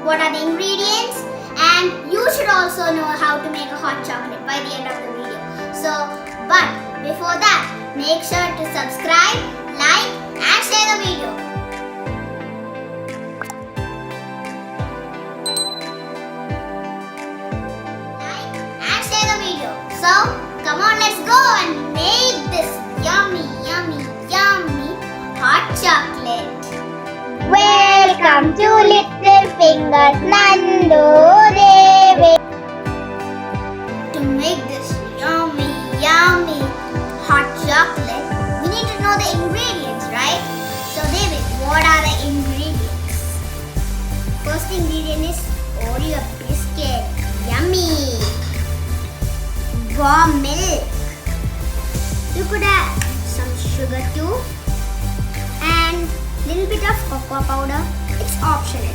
what are the ingredients, and you should also know how to make a hot chocolate by the end of the video. But before that, make sure to subscribe, like and share the video. Like and share the video. So, come on, let's go and make this yummy hot chocolate. Welcome to Little Fingers Nandu Devi. To make this yummy hot chocolate, we need to know the ingredients, right? So David, what are the ingredients? First ingredient is Oreo biscuit. Yummy. Warm milk. You could add some sugar too. And little bit of cocoa powder. It's optional.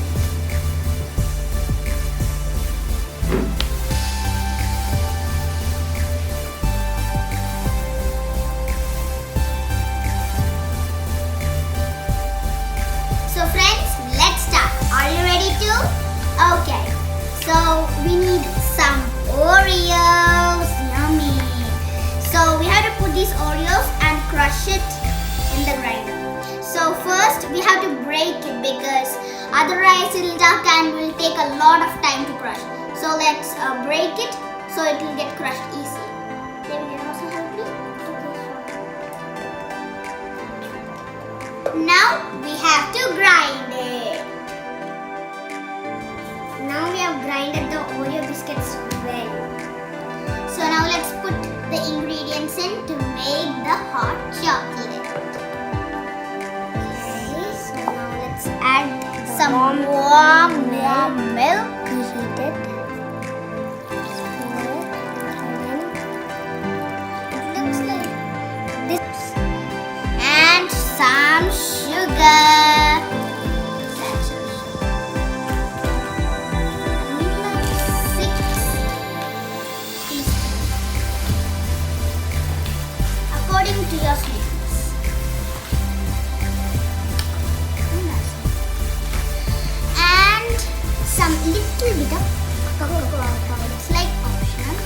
So friends, let's start. Are you ready to? Okay. So we need some Oreos. Yummy. So we have to put these Oreos and crush it in the grinder. So first we have to break it because otherwise it will take a lot of time to crush. So let's break it so it will get crushed easy. Then we can also help me. Now we have to grind it. Now we have grinded the Oreo biscuits well. So now let's put the ingredients in to make the hot chocolate. Okay, so now let's add some warm milk. Heat it. It looks like this. And some sugar. Maybe like 6 teaspoons. According to your sweetness. And some little bit of cocoa powder. It's like optional.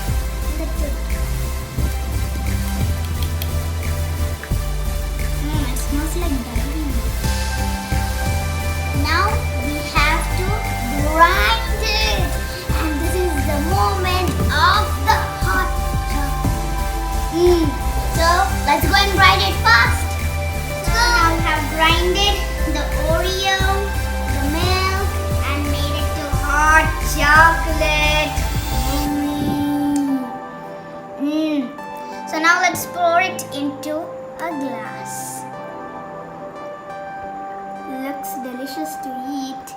It smells like dairy. Now we have to grind it. And this is the moment of the hot chocolate. So let's go and grind it fast. So now we have grinded the Oreo, the milk, and made it to hot chocolate. So now let's pour it into a glass. Looks delicious to eat.